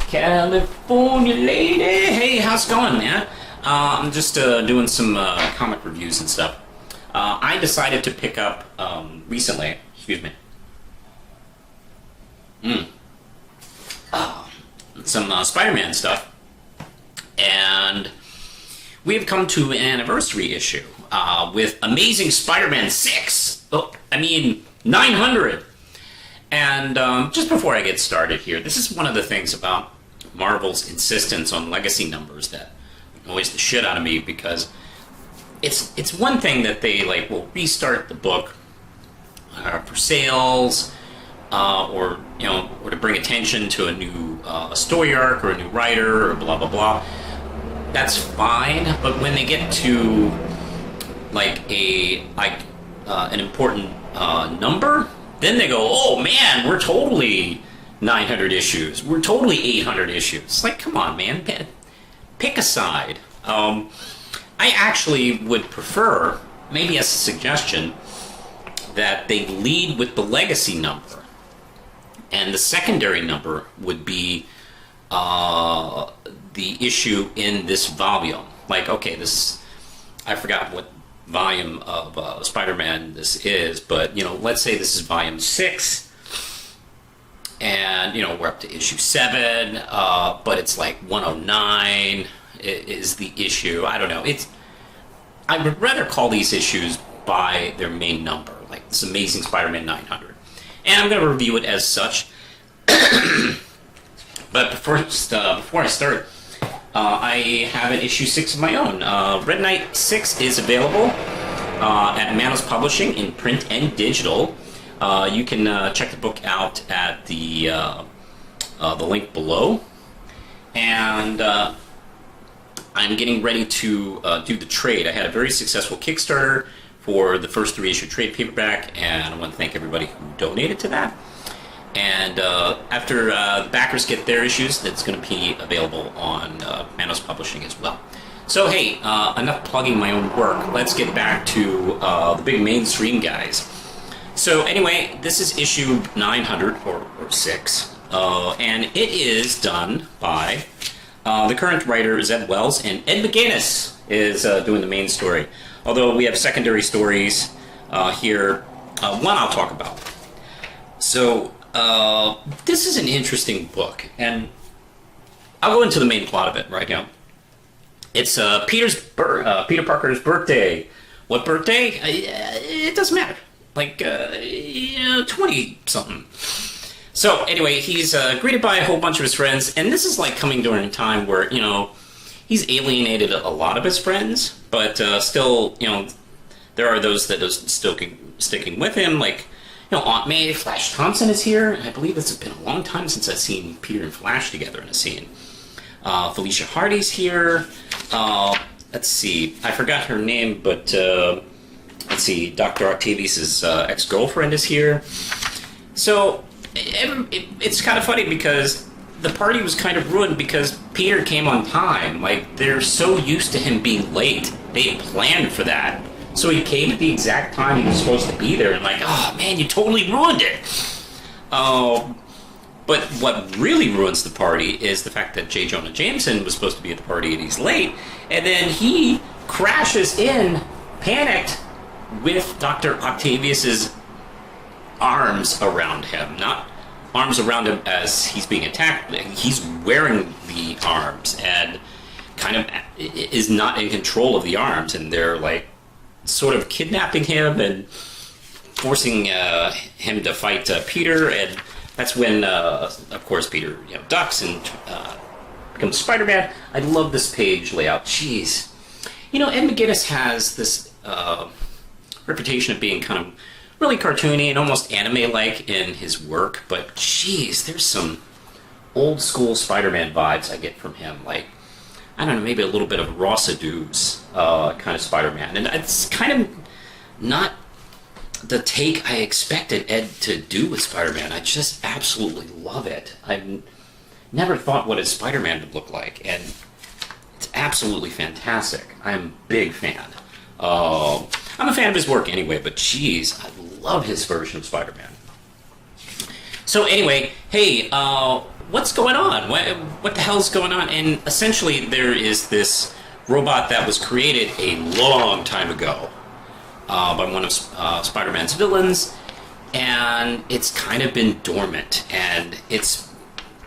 California lady. Hey, how's it going, man? I'm just doing some comic reviews and stuff. I decided to pick up recently. Excuse me. Some Spider-Man stuff, and we have come to an anniversary issue with Amazing Spider-Man 6. Oh, I mean 900. And just before I get started here, this is one of the things about Marvel's insistence on legacy numbers that annoys the shit out of me, because it's one thing that they will restart the book for sales, or to bring attention to a new story arc or a new writer or blah blah blah. That's fine, but when they get to an important number, then they go, oh man, we're totally 900 issues. We're totally 800 issues. It's like, come on, man. Pick a side. I actually would prefer, maybe as a suggestion, that they lead with the legacy number. And the secondary number would be the issue in this volume. Okay, I forgot what volume of Spider-Man this is, but let's say this is volume 6, and we're up to issue 7, but it's 109 is the issue. I don't know. I would rather call these issues by their main number, like this Amazing Spider-Man 900, and I'm going to review it as such. But first, before I start, I have an issue 6 of my own. Red Knight 6 is available at Manos Publishing in print and digital. You can check the book out at the link below. And I'm getting ready to do the trade. I had a very successful Kickstarter for the first 3-issue trade paperback, and I want to thank everybody who donated to that. And after the backers get their issues, that's going to be available on Manos Publishing as well. So hey, enough plugging my own work. Let's get back to the big mainstream guys. So anyway, this is issue 900 or 6, and it is done by the current writer Zeb Wells, and Ed McGuinness is doing the main story. Although we have secondary stories here. One I'll talk about. So this is an interesting book, and I'll go into the main plot of it right now. It's Peter Parker's birthday. What birthday? It doesn't matter. 20-something. So anyway, he's greeted by a whole bunch of his friends, and this is coming during a time where, he's alienated a lot of his friends, but still, there are those that are still sticking with him, Aunt May. Flash Thompson is here. I believe it's been a long time since I've seen Peter and Flash together in a scene. Felicia Hardy's here. Let's see. I forgot her name, but let's see. Dr. Octavius' ex-girlfriend is here. So it's kind of funny because the party was kind of ruined because Peter came on time. They're so used to him being late. They planned for that. So he came at the exact time he was supposed to be there, and oh man, you totally ruined it. But what really ruins the party is the fact that J. Jonah Jameson was supposed to be at the party and he's late, and then he crashes in, panicked, with Dr. Octavius's arms around him. Not arms around him as he's being attacked. He's wearing the arms and kind of is not in control of the arms, and they're sort of kidnapping him and forcing him to fight Peter, and that's when, of course, Peter ducks and becomes Spider-Man. I love this page layout. Jeez. Ed McGuinness has this reputation of being kind of really cartoony and almost anime-like in his work, but jeez, there's some old-school Spider-Man vibes I get from him. I don't know, maybe a little bit of Ross Adu's kind of Spider-Man. And it's kind of not the take I expected Ed to do with Spider-Man. I just absolutely love it. I've never thought what a Spider-Man would look like, and it's absolutely fantastic. I'm a big fan. I'm a fan of his work anyway, but geez, I love his version of Spider-Man. So anyway, hey, what's going on? What the hell's going on? And essentially, there is this robot that was created a long time ago by one of Spider-Man's villains, and it's kind of been dormant, and it's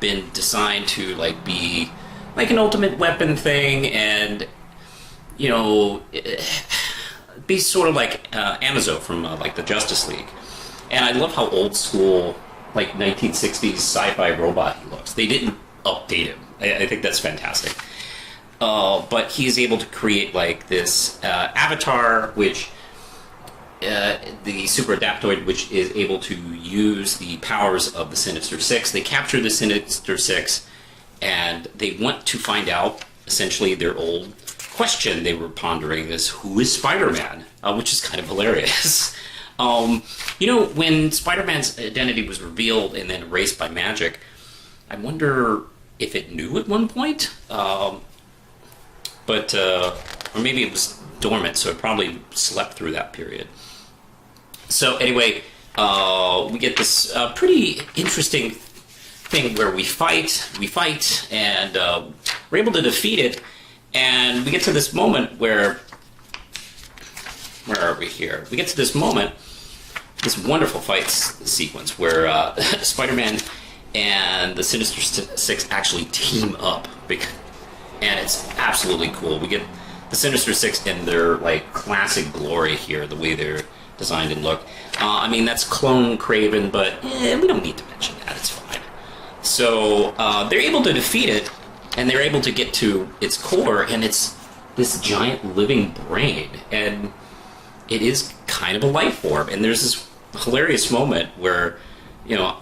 been designed to like be like an ultimate weapon thing, and you know, be sort of like Amazo from like the Justice League. And I love how old school, like 1960s sci-fi robot he looks. They didn't update him. I think that's fantastic. But he's able to create like this avatar, which the super adaptoid, which is able to use the powers of the Sinister Six. They capture the Sinister Six, and they want to find out essentially their old question they were pondering is, who is Spider-Man? Which is kind of hilarious. You know, when Spider-Man's identity was revealed and then erased by magic, I wonder if it knew at one point. Or maybe it was dormant, so it probably slept through that period. So anyway, we get this pretty interesting thing where we fight, and we're able to defeat it, and we get to this moment where are we here? We get to this moment, this wonderful fight sequence where Spider-Man and the Sinister Six actually team up, and it's absolutely cool. We get the Sinister Six in their like classic glory here, the way they're designed and look. I mean, that's clone Craven, but we don't need to mention that. It's fine. So they're able to defeat it, and they're able to get to its core, and it's this giant living brain, and it is kind of a life form. And there's this hilarious moment where, you know,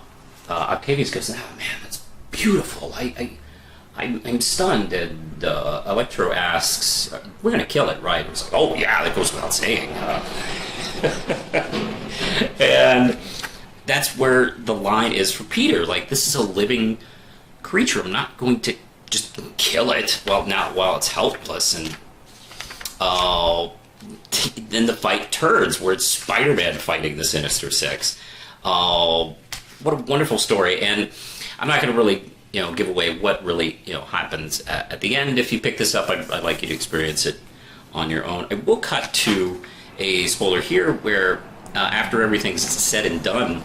Octavius goes, "Oh man, that's beautiful. I'm stunned." And Electro asks, "We're gonna kill it, right?" It's like, "Oh yeah, that goes without saying." And that's where the line is for Peter. Like, this is a living creature. I'm not going to just kill it while it's helpless. And then the fight turns where it's Spider-Man fighting the Sinister Six. What a wonderful story. And I'm not going to really, you know, give away what really, you know, happens at the end. If you pick this up, I'd like you to experience it on your own. I will cut to a spoiler here where after everything's said and done,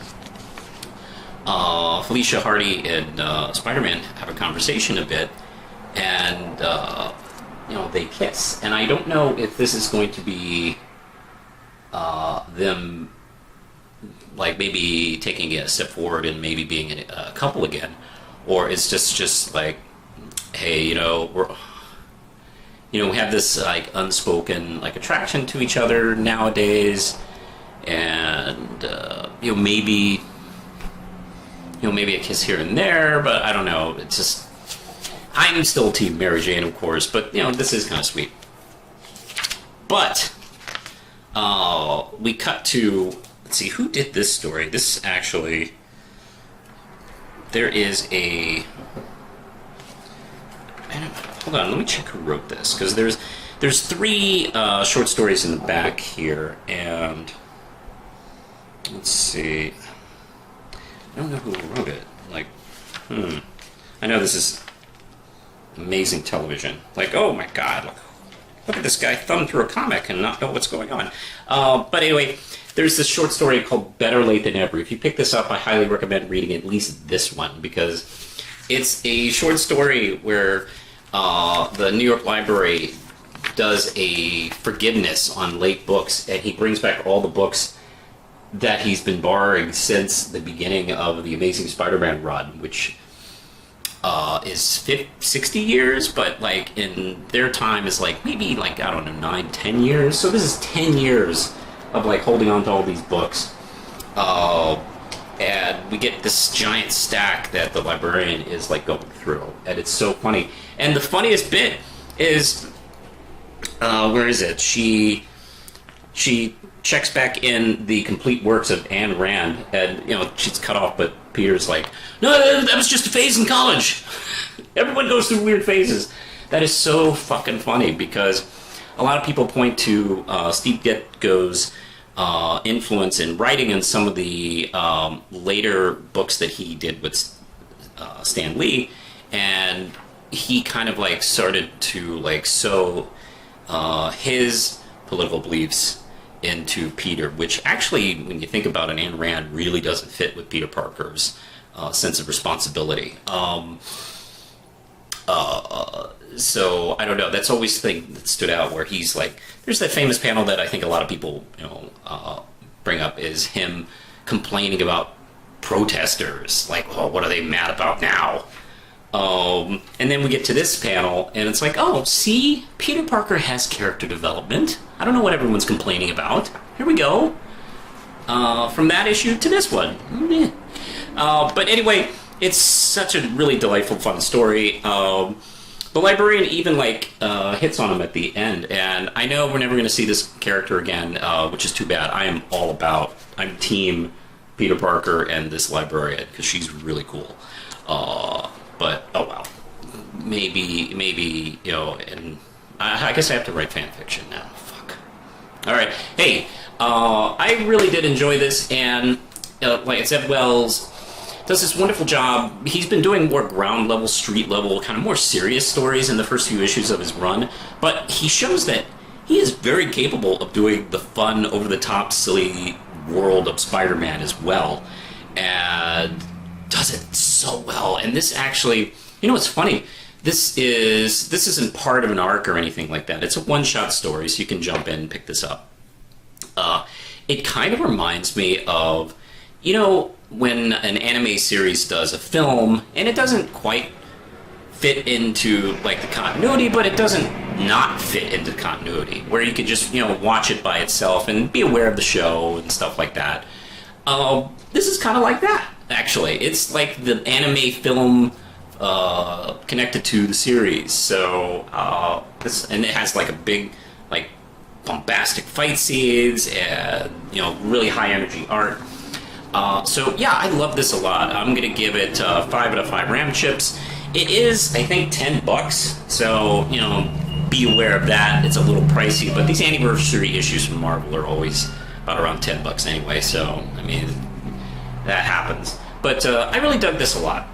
Felicia Hardy and Spider-Man have a conversation a bit, and you know, they kiss. And I don't know if this is going to be them like maybe taking a step forward and maybe being a couple again, or it's just like, hey, you know, we have this like unspoken like attraction to each other nowadays, and you know, maybe a kiss here and there, but I don't know. It's just, I'm still Team Mary Jane, of course, but you know, this is kind of sweet. But we cut to, let's see, who did this story? This actually, there is a, hold on, let me check who wrote this, because there's three short stories in the back here, and let's see, I don't know who wrote it. Like, I know this is amazing television. Like, oh my god, look at this guy thumb through a comic and not know what's going on. But anyway, there's this short story called Better Late Than Never. If you pick this up, I highly recommend reading at least this one, because it's a short story where the New York Library does a forgiveness on late books, and he brings back all the books that he's been borrowing since the beginning of the Amazing Spider-Man run, which is 60 years, but like in their time is like maybe like, I don't know, 9-10 years. So this is 10 years of like holding on to all these books. And we get this giant stack that the librarian is like going through, and it's so funny. And the funniest bit is, where is it? She checks back in the complete works of Ayn Rand, and you know, she's cut off, but Peter's like, no, that was just a phase in college. Everyone goes through weird phases. That is so fucking funny, because a lot of people point to Steve Ditko's influence in writing and some of the later books that he did with Stan Lee, and he kind of like started to like sow his political beliefs into Peter, which actually, when you think about it, Ayn Rand really doesn't fit with Peter Parker's sense of responsibility. So I don't know. That's always the thing that stood out, where he's like, there's that famous panel that I think a lot of people, bring up, is him complaining about protesters. Like, oh, what are they mad about now? And then we get to this panel, and it's like, oh, see, Peter Parker has character development. I don't know what everyone's complaining about. Here we go. From that issue to this one. But anyway, it's such a really delightful, fun story. The librarian even hits on him at the end, and I know we're never going to see this character again, which is too bad. I'm team Peter Parker and this librarian, because she's really cool. But oh well, maybe and I guess I have to write fan fiction now. Fuck. All right, hey, I really did enjoy this, and like I said, Wells does this wonderful job. He's been doing more ground level, street level, kind of more serious stories in the first few issues of his run, but he shows that he is very capable of doing the fun, over-the-top, silly world of Spider-Man as well, and does it so well. And this actually, it's funny. This isn't part of an arc or anything like that. It's a one-shot story, so you can jump in and pick this up. It kind of reminds me of, when an anime series does a film, and it doesn't quite fit into the continuity, but it doesn't not fit into continuity, where you could just watch it by itself and be aware of the show and stuff like that. This is kind of like that, actually. It's like the anime film connected to the series. So and it has a big bombastic fight scenes and really high energy art. So yeah, I love this a lot. I'm gonna give it 5 out of 5 Ram chips. It is, I think, $10, so be aware of that. It's a little pricey, but these anniversary issues from Marvel are always about around $10 anyway. So I mean, that happens. But I really dug this a lot.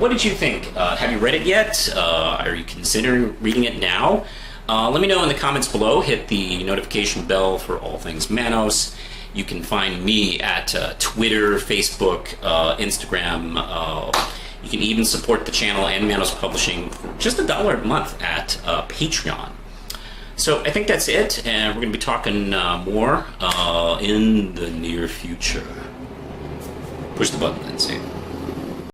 What did you think? Have you read it yet? Are you considering reading it now? Let me know in the comments below. Hit the notification bell for all things Manos. You can find me at Twitter, Facebook, Instagram. You can even support the channel and Manos Publishing for just $1 a month at Patreon. So I think that's it, and we're going to be talking more in the near future. Push the button, Lindsay.